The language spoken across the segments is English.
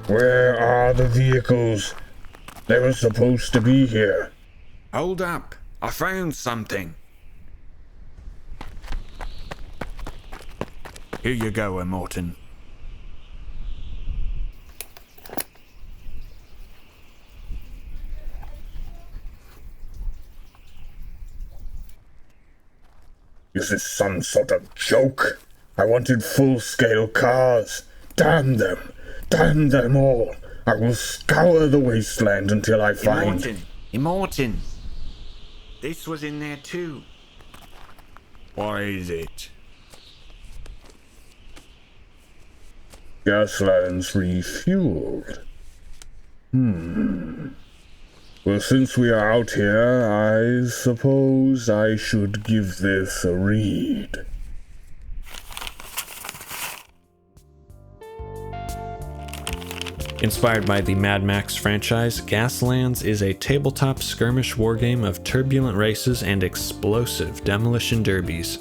Where are the vehicles? They were supposed to be here. Hold up, I found something. Here you go, Immortan. Is this some sort of joke? I wanted full-scale cars. Damn them! Damn them all! I will scour the wasteland until I find... Immortan! This was in there too. What is it? Gaslands refuelled. Well, since we are out here, I suppose I should give this a read. Inspired by the Mad Max franchise, Gaslands is a tabletop skirmish wargame of turbulent races and explosive demolition derbies.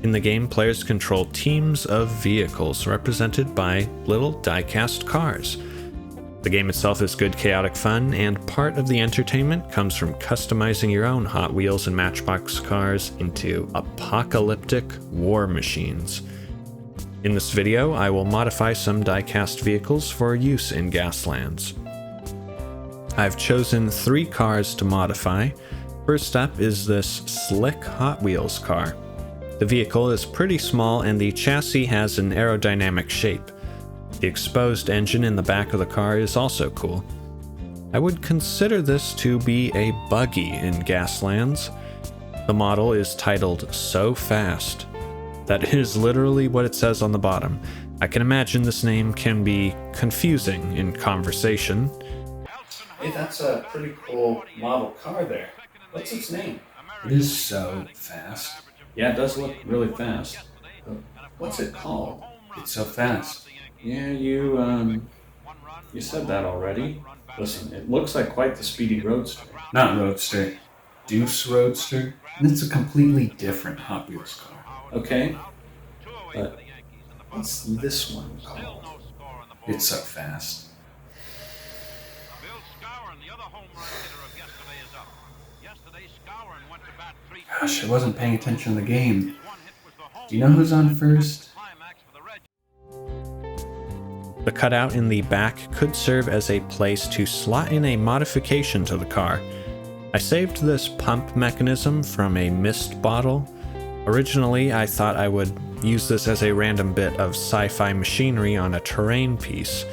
In the game, players control teams of vehicles represented by little diecast cars. The game itself is good chaotic fun, and part of the entertainment comes from customizing your own Hot Wheels and Matchbox cars into apocalyptic war machines. In this video, I will modify some diecast vehicles for use in Gaslands. I've chosen 3 cars to modify. First up is this slick Hot Wheels car. The vehicle is pretty small and the chassis has an aerodynamic shape. The exposed engine in the back of the car is also cool. I would consider this to be a buggy in Gaslands. The model is titled So Fast. That is literally what it says on the bottom. I can imagine this name can be confusing in conversation. Hey, that's a pretty cool model car there. What's its name? It is so fast. Yeah, it does look really fast. But what's it called? It's so fast. Yeah, you said that already. Listen, it looks like quite the speedy roadster. Not Roadster. Deuce Roadster. And it's a completely different Hot Wheels car. Okay, but what's this one called? It's so fast. Gosh, I wasn't paying attention to the game. Do you know who's on first? The cutout in the back could serve as a place to slot in a modification to the car. I saved this pump mechanism from a mist bottle. Originally, I thought I would use this as a random bit of sci-fi machinery on a terrain piece.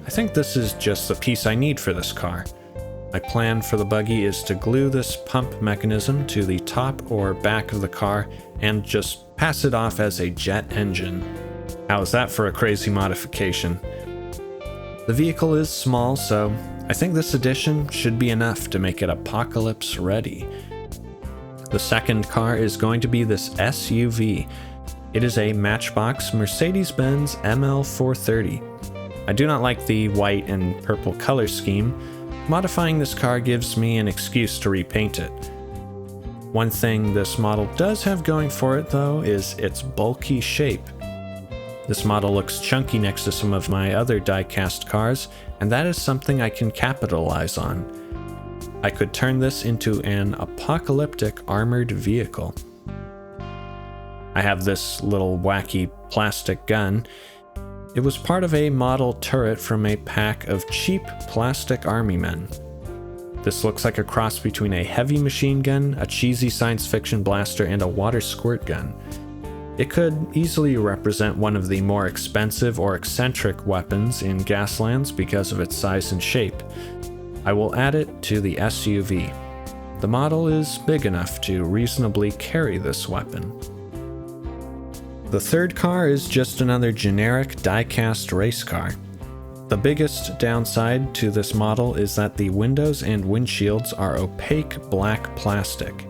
I think this is just the piece I need for this car. My plan for the buggy is to glue this pump mechanism to the top or back of the car and just pass it off as a jet engine. How's that for a crazy modification? The vehicle is small, so I think this addition should be enough to make it apocalypse ready. The second car is going to be this SUV. It is a Matchbox Mercedes-Benz ML430. I do not like the white and purple color scheme. Modifying this car gives me an excuse to repaint it. One thing this model does have going for it, though, is its bulky shape. This model looks chunky next to some of my other die-cast cars, and that is something I can capitalize on. I could turn this into an apocalyptic armored vehicle. I have this little wacky plastic gun. It was part of a model turret from a pack of cheap plastic army men. This looks like a cross between a heavy machine gun, a cheesy science fiction blaster, and a water squirt gun. It could easily represent one of the more expensive or eccentric weapons in Gaslands because of its size and shape. I will add it to the SUV. The model is big enough to reasonably carry this weapon. The third car is just another generic die-cast race car. The biggest downside to this model is that the windows and windshields are opaque black plastic.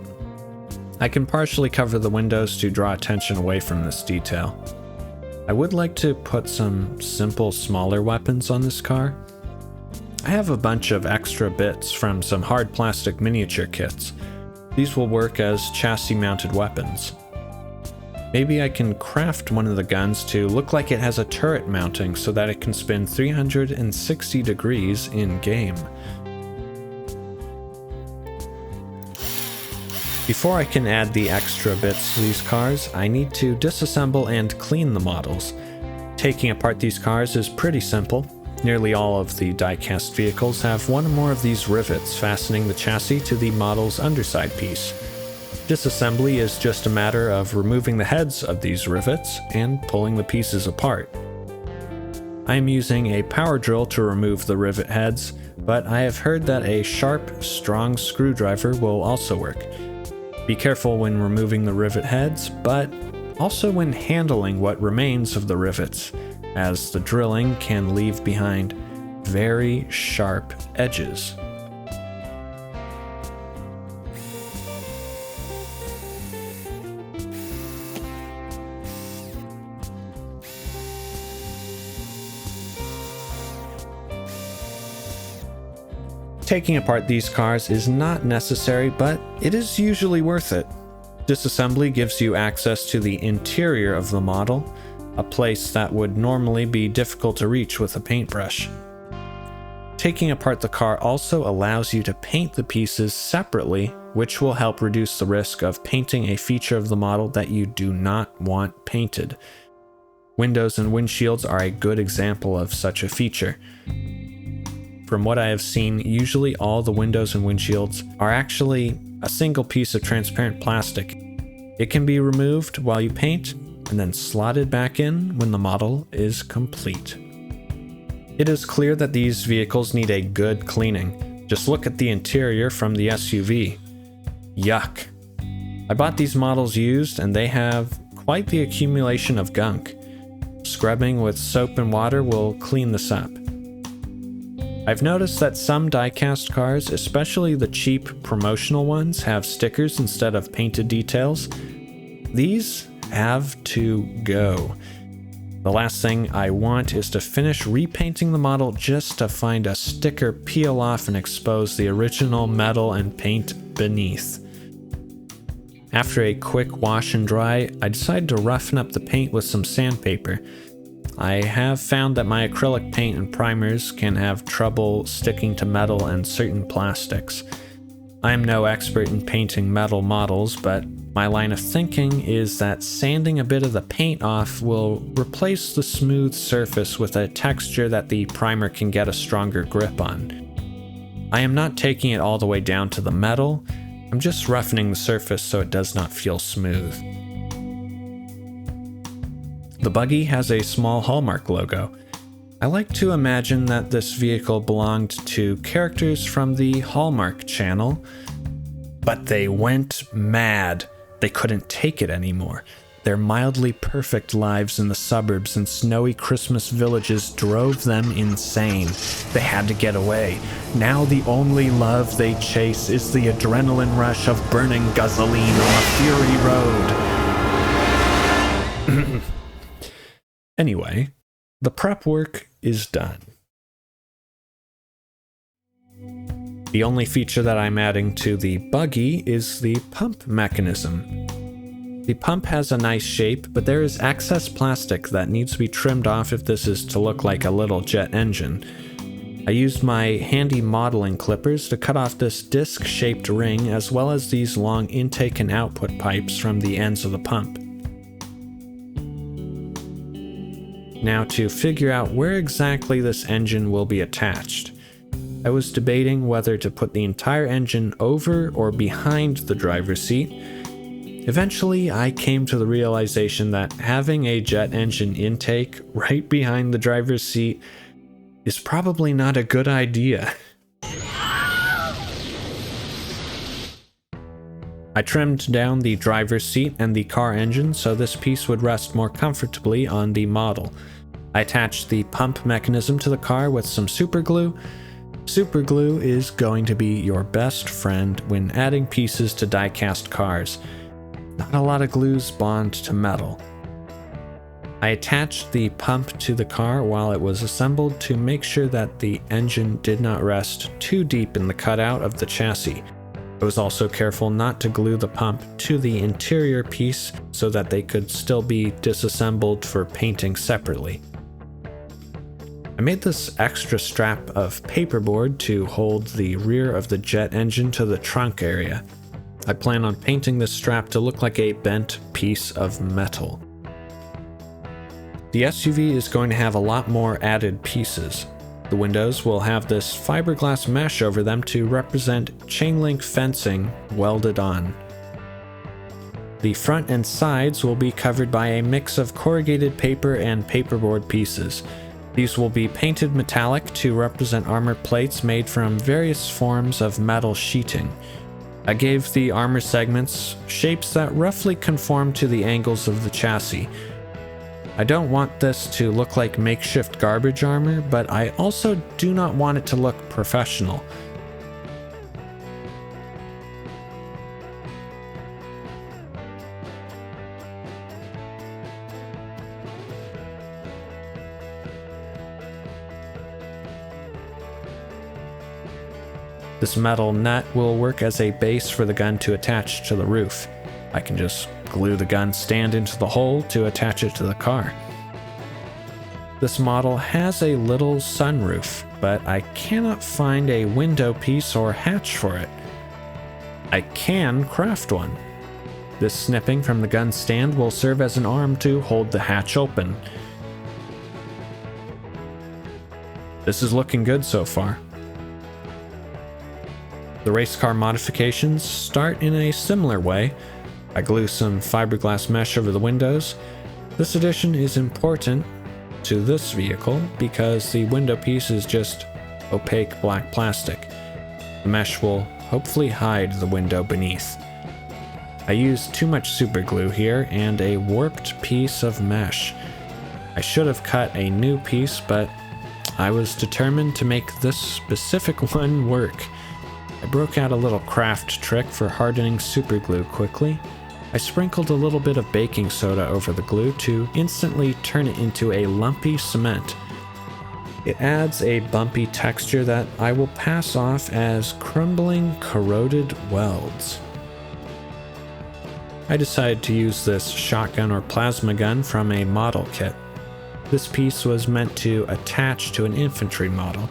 I can partially cover the windows to draw attention away from this detail. I would like to put some simple, smaller weapons on this car. I have a bunch of extra bits from some hard plastic miniature kits. These will work as chassis-mounted weapons. Maybe I can craft one of the guns to look like it has a turret mounting so that it can spin 360 degrees in-game. Before I can add the extra bits to these cars, I need to disassemble and clean the models. Taking apart these cars is pretty simple. Nearly all of the diecast vehicles have one or more of these rivets fastening the chassis to the model's underside piece. Disassembly is just a matter of removing the heads of these rivets and pulling the pieces apart. I am using a power drill to remove the rivet heads, but I have heard that a sharp, strong screwdriver will also work. Be careful when removing the rivet heads, but also when handling what remains of the rivets, as the drilling can leave behind very sharp edges. Taking apart these cars is not necessary, but it is usually worth it. Disassembly gives you access to the interior of the model, a place that would normally be difficult to reach with a paintbrush. Taking apart the car also allows you to paint the pieces separately, which will help reduce the risk of painting a feature of the model that you do not want painted. Windows and windshields are a good example of such a feature. From what I have seen, usually all the windows and windshields are actually a single piece of transparent plastic. It can be removed while you paint and then slotted back in when the model is complete. It is clear that these vehicles need a good cleaning. Just look at the interior from the SUV. Yuck. I bought these models used and they have quite the accumulation of gunk. Scrubbing with soap and water will clean this up. I've noticed that some diecast cars, especially the cheap promotional ones, have stickers instead of painted details. These have to go. The last thing I want is to finish repainting the model just to find a sticker peel off and expose the original metal and paint beneath. After a quick wash and dry, I decided to roughen up the paint with some sandpaper. I have found that my acrylic paint and primers can have trouble sticking to metal and certain plastics. I am no expert in painting metal models, but my line of thinking is that sanding a bit of the paint off will replace the smooth surface with a texture that the primer can get a stronger grip on. I am not taking it all the way down to the metal, I'm just roughening the surface so it does not feel smooth. The buggy has a small Hallmark logo. I like to imagine that this vehicle belonged to characters from the Hallmark channel, but they went mad. They couldn't take it anymore. Their mildly perfect lives in the suburbs and snowy Christmas villages drove them insane. They had to get away. Now the only love they chase is the adrenaline rush of burning gasoline on a fury road. Anyway, the prep work is done. The only feature that I'm adding to the buggy is the pump mechanism. The pump has a nice shape, but there is excess plastic that needs to be trimmed off if this is to look like a little jet engine. I used my handy modeling clippers to cut off this disc-shaped ring as well as these long intake and output pipes from the ends of the pump. Now to figure out where exactly this engine will be attached. I was debating whether to put the entire engine over or behind the driver's seat. Eventually, I came to the realization that having a jet engine intake right behind the driver's seat is probably not a good idea. I trimmed down the driver's seat and the car engine so this piece would rest more comfortably on the model. I attached the pump mechanism to the car with some super glue. Super glue is going to be your best friend when adding pieces to die-cast cars. Not a lot of glues bond to metal. I attached the pump to the car while it was assembled to make sure that the engine did not rest too deep in the cutout of the chassis. I was also careful not to glue the pump to the interior piece so that they could still be disassembled for painting separately. I made this extra strap of paperboard to hold the rear of the jet engine to the trunk area. I plan on painting this strap to look like a bent piece of metal. The SUV is going to have a lot more added pieces. The windows will have this fiberglass mesh over them to represent chain link fencing welded on. The front and sides will be covered by a mix of corrugated paper and paperboard pieces. These will be painted metallic to represent armor plates made from various forms of metal sheeting. I gave the armor segments shapes that roughly conform to the angles of the chassis. I don't want this to look like makeshift garbage armor, but I also do not want it to look professional. This metal nut will work as a base for the gun to attach to the roof. I can just glue the gun stand into the hole to attach it to the car. This model has a little sunroof, but I cannot find a window piece or hatch for it. I can craft one. This snipping from the gun stand will serve as an arm to hold the hatch open. This is looking good so far. The race car modifications start in a similar way. I glue some fiberglass mesh over the windows. This addition is important to this vehicle because the window piece is just opaque black plastic. The mesh will hopefully hide the window beneath. I used too much super glue here and a warped piece of mesh. I should have cut a new piece, but I was determined to make this specific one work. I broke out a little craft trick for hardening super glue quickly. I sprinkled a little bit of baking soda over the glue to instantly turn it into a lumpy cement. It adds a bumpy texture that I will pass off as crumbling, corroded welds. I decided to use this shotgun or plasma gun from a model kit. This piece was meant to attach to an infantry model.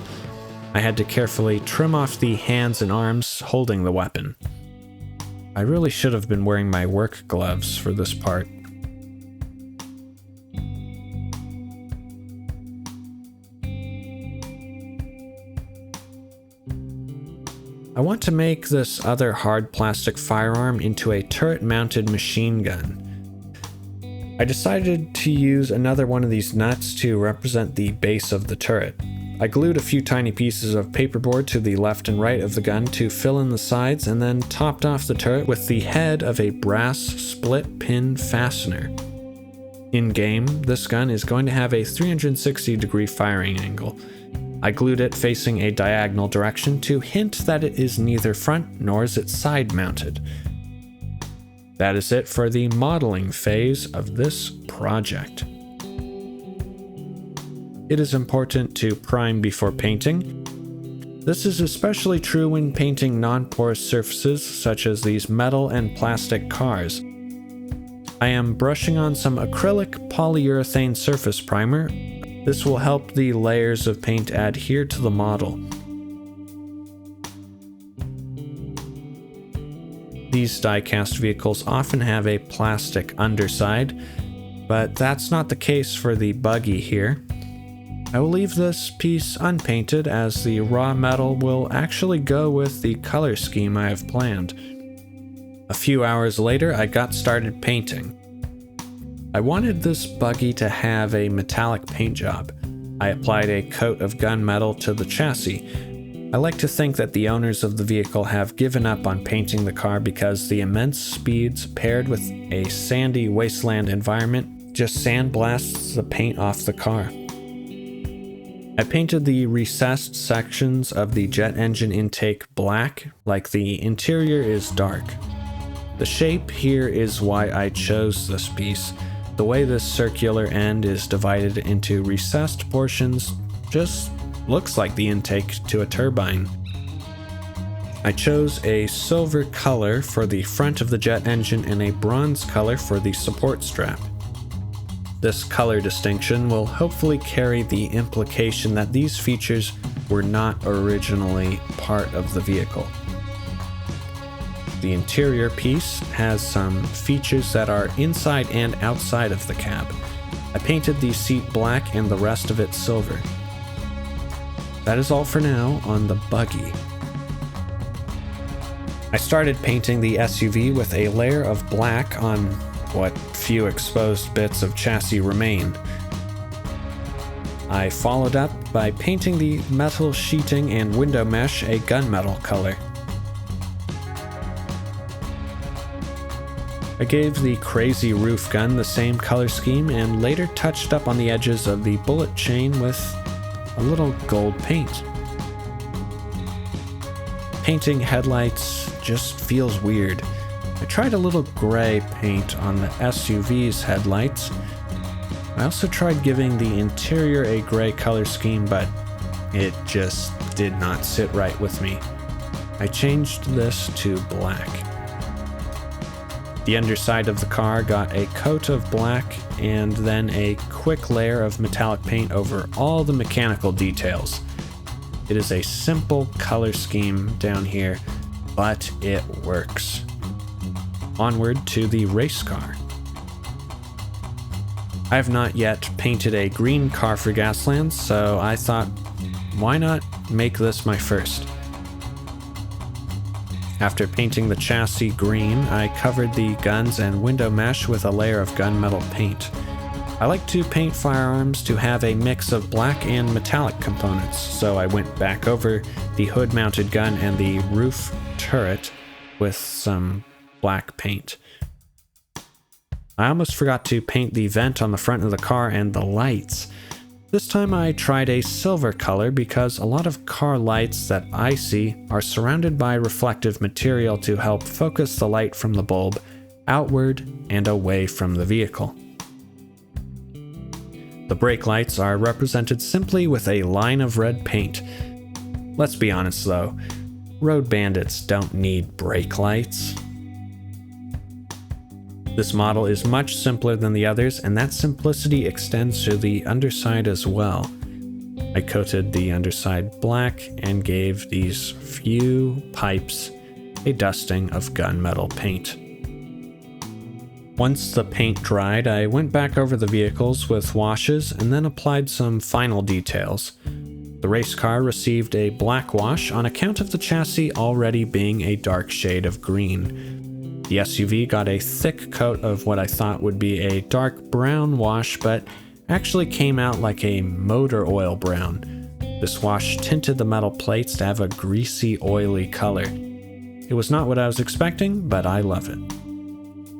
I had to carefully trim off the hands and arms holding the weapon. I really should have been wearing my work gloves for this part. I want to make this other hard plastic firearm into a turret-mounted machine gun. I decided to use another one of these nuts to represent the base of the turret. I glued a few tiny pieces of paperboard to the left and right of the gun to fill in the sides and then topped off the turret with the head of a brass split pin fastener. In-game, this gun is going to have a 360-degree firing angle. I glued it facing a diagonal direction to hint that it is neither front nor is it side-mounted. That is it for the modeling phase of this project. It is important to prime before painting. This is especially true when painting non-porous surfaces such as these metal and plastic cars. I am brushing on some acrylic polyurethane surface primer. This will help the layers of paint adhere to the model. These diecast vehicles often have a plastic underside, but that's not the case for the buggy here. I will leave this piece unpainted as the raw metal will actually go with the color scheme I have planned. A few hours later, I got started painting. I wanted this buggy to have a metallic paint job. I applied a coat of gunmetal to the chassis. I like to think that the owners of the vehicle have given up on painting the car because the immense speeds paired with a sandy wasteland environment just sandblasts the paint off the car. I painted the recessed sections of the jet engine intake black, like the interior is dark. The shape here is why I chose this piece. The way this circular end is divided into recessed portions just looks like the intake to a turbine. I chose a silver color for the front of the jet engine and a bronze color for the support strap. This color distinction will hopefully carry the implication that these features were not originally part of the vehicle. The interior piece has some features that are inside and outside of the cab. I painted the seat black and the rest of it silver. That is all for now on the buggy. I started painting the SUV with a layer of black on what few exposed bits of chassis remain. I followed up by painting the metal sheeting and window mesh a gunmetal color. I gave the crazy roof gun the same color scheme and later touched up on the edges of the bullet chain with a little gold paint. Painting headlights just feels weird. I tried a little gray paint on the SUV's headlights. I also tried giving the interior a gray color scheme, but it just did not sit right with me. I changed this to black. The underside of the car got a coat of black and then a quick layer of metallic paint over all the mechanical details. It is a simple color scheme down here, but it works. Onward to the race car. I have not yet painted a green car for Gaslands, so I thought, why not make this my first? After painting the chassis green, I covered the guns and window mesh with a layer of gunmetal paint. I like to paint firearms to have a mix of black and metallic components, so I went back over the hood-mounted gun and the roof turret with some black paint. I almost forgot to paint the vent on the front of the car and the lights. This time I tried a silver color because a lot of car lights that I see are surrounded by reflective material to help focus the light from the bulb outward and away from the vehicle. The brake lights are represented simply with a line of red paint. Let's be honest though, road bandits don't need brake lights. This model is much simpler than the others, and that simplicity extends to the underside as well. I coated the underside black and gave these few pipes a dusting of gunmetal paint. Once the paint dried, I went back over the vehicles with washes and then applied some final details. The race car received a black wash on account of the chassis already being a dark shade of green. The SUV got a thick coat of what I thought would be a dark brown wash, but actually came out like a motor oil brown. This wash tinted the metal plates to have a greasy, oily color. It was not what I was expecting, but I love it.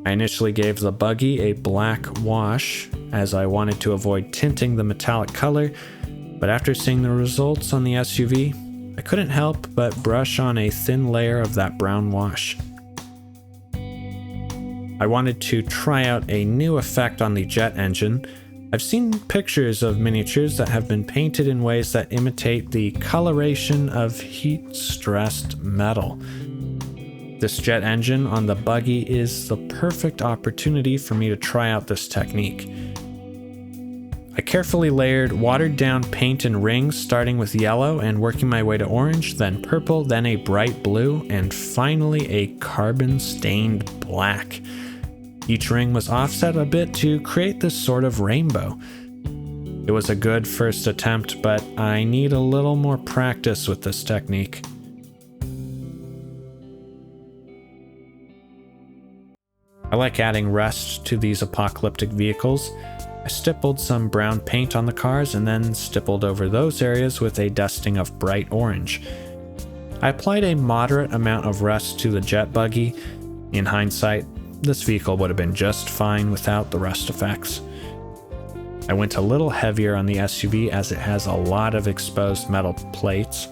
I initially gave the buggy a black wash, as I wanted to avoid tinting the metallic color, but after seeing the results on the SUV, I couldn't help but brush on a thin layer of that brown wash. I wanted to try out a new effect on the jet engine. I've seen pictures of miniatures that have been painted in ways that imitate the coloration of heat-stressed metal. This jet engine on the buggy is the perfect opportunity for me to try out this technique. I carefully layered watered-down paint and rings, starting with yellow and working my way to orange, then purple, then a bright blue, and finally a carbon-stained black. Each ring was offset a bit to create this sort of rainbow. It was a good first attempt, but I need a little more practice with this technique. I like adding rust to these apocalyptic vehicles. I stippled some brown paint on the cars and then stippled over those areas with a dusting of bright orange. I applied a moderate amount of rust to the jet buggy. In hindsight, this vehicle would have been just fine without the rust effects. I went a little heavier on the SUV as it has a lot of exposed metal plates.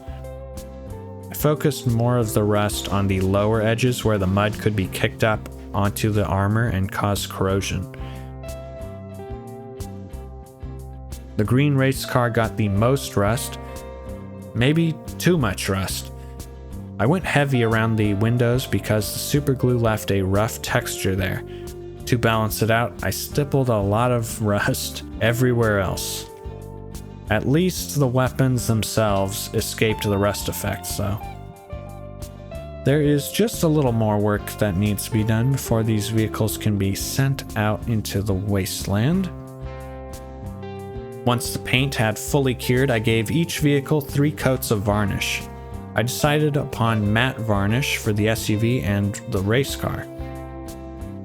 I focused more of the rust on the lower edges where the mud could be kicked up onto the armor and cause corrosion. The green race car got the most rust, maybe too much rust. I went heavy around the windows because the super glue left a rough texture there. To balance it out, I stippled a lot of rust everywhere else. At least the weapons themselves escaped the rust effects, though. There is just a little more work that needs to be done before these vehicles can be sent out into the wasteland. Once the paint had fully cured, I gave each vehicle 3 coats of varnish. I decided upon matte varnish for the SUV and the racecar.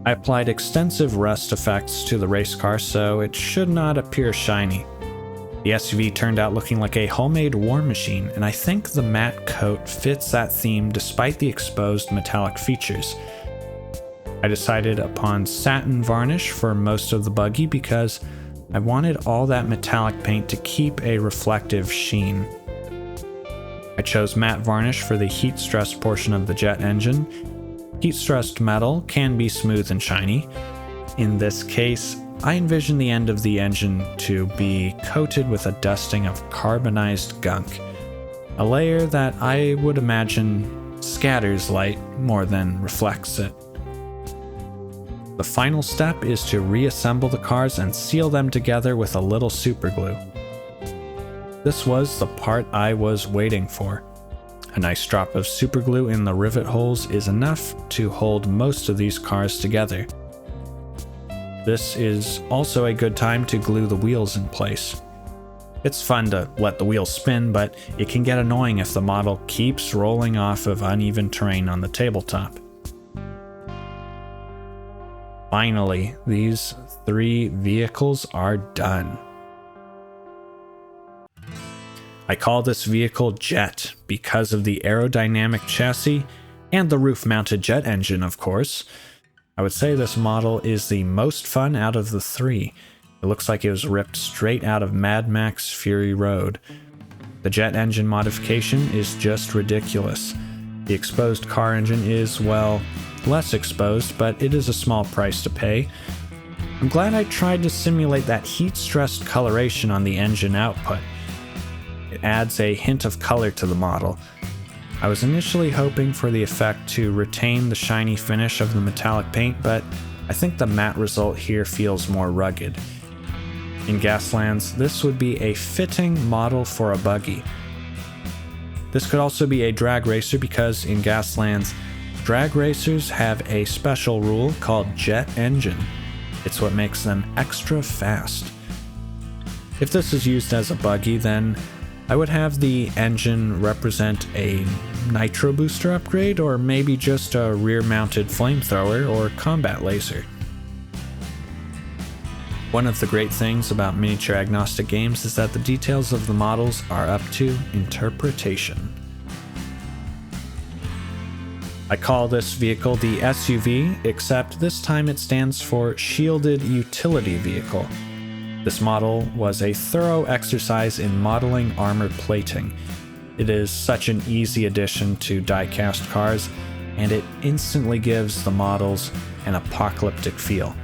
I applied extensive rust effects to the racecar so it should not appear shiny. The SUV turned out looking like a homemade war machine, and I think the matte coat fits that theme despite the exposed metallic features. I decided upon satin varnish for most of the buggy because I wanted all that metallic paint to keep a reflective sheen. I chose matte varnish for the heat-stressed portion of the jet engine. Heat-stressed metal can be smooth and shiny. In this case, I envision the end of the engine to be coated with a dusting of carbonized gunk, a layer that I would imagine scatters light more than reflects it. The final step is to reassemble the cars and seal them together with a little superglue. This was the part I was waiting for. A nice drop of superglue in the rivet holes is enough to hold most of these cars together. This is also a good time to glue the wheels in place. It's fun to let the wheels spin, but it can get annoying if the model keeps rolling off of uneven terrain on the tabletop. Finally, these 3 vehicles are done. I call this vehicle Jet because of the aerodynamic chassis and the roof-mounted jet engine, of course. I would say this model is the most fun out of the 3. It looks like it was ripped straight out of Mad Max Fury Road. The jet engine modification is just ridiculous. The exposed car engine is, well, less exposed, but it is a small price to pay. I'm glad I tried to simulate that heat-stressed coloration on the engine output. It adds a hint of color to the model. I was initially hoping for the effect to retain the shiny finish of the metallic paint, but I think the matte result here feels more rugged. In Gaslands, this would be a fitting model for a buggy. This could also be a drag racer because in Gaslands, drag racers have a special rule called jet engine. It's what makes them extra fast. If this is used as a buggy, then I would have the engine represent a nitro booster upgrade, or maybe just a rear-mounted flamethrower or combat laser. One of the great things about miniature agnostic games is that the details of the models are up to interpretation. I call this vehicle the SUV, except this time it stands for Shielded Utility Vehicle. This model was a thorough exercise in modeling armor plating. It is such an easy addition to diecast cars, and it instantly gives the models an apocalyptic feel.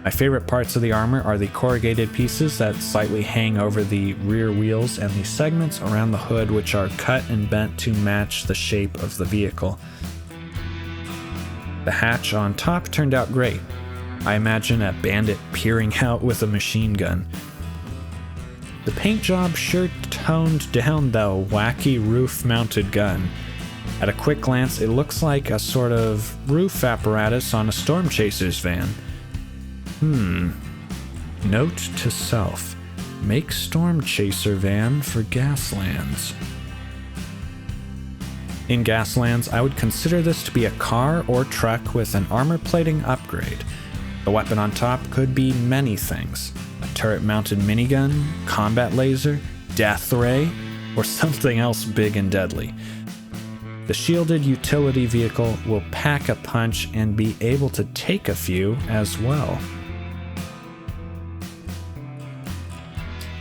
My favorite parts of the armor are the corrugated pieces that slightly hang over the rear wheels and the segments around the hood, which are cut and bent to match the shape of the vehicle. The hatch on top turned out great. I imagine a bandit peering out with a machine gun. The paint job sure toned down the wacky roof-mounted gun. At a quick glance, it looks like a sort of roof apparatus on a storm chaser's van. Note to self: make storm chaser van for Gaslands. In Gaslands, I would consider this to be a car or truck with an armor plating upgrade. The weapon on top could be many things: a turret-mounted minigun, combat laser, death ray, or something else big and deadly. The shielded utility vehicle will pack a punch and be able to take a few as well.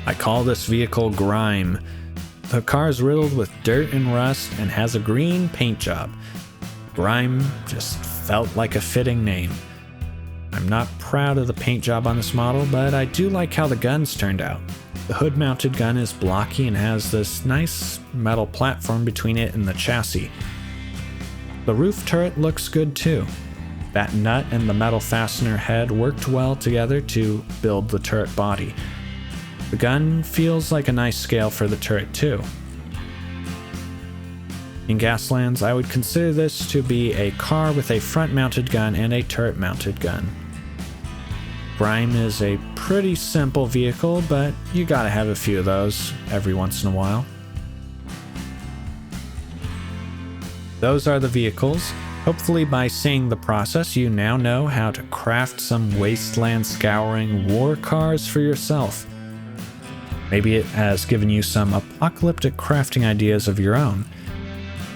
I call this vehicle Grime. The car is riddled with dirt and rust and has a green paint job. Grime just felt like a fitting name. I'm not proud of the paint job on this model, but I do like how the guns turned out. The hood-mounted gun is blocky and has this nice metal platform between it and the chassis. The roof turret looks good too. That nut and the metal fastener head worked well together to build the turret body. The gun feels like a nice scale for the turret too. In Gaslands, I would consider this to be a car with a front-mounted gun and a turret-mounted gun. Grime is a pretty simple vehicle, but you gotta have a few of those every once in a while. Those are the vehicles. Hopefully by seeing the process, you now know how to craft some wasteland scouring war cars for yourself. Maybe it has given you some apocalyptic crafting ideas of your own.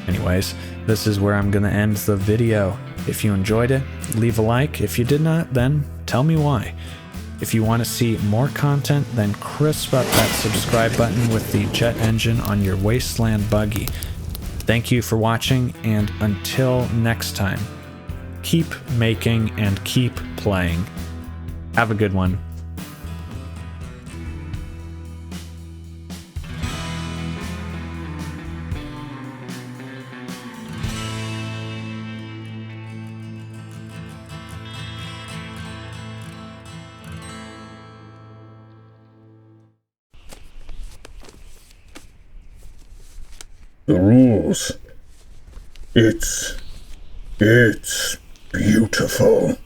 Anyways, this is where I'm gonna end the video. If you enjoyed it, leave a like. If you did not, then tell me why. If you want to see more content, then crisp up that subscribe button with the jet engine on your wasteland buggy. Thank you for watching, and until next time, keep making and keep playing. Have a good one. The rules. It's beautiful.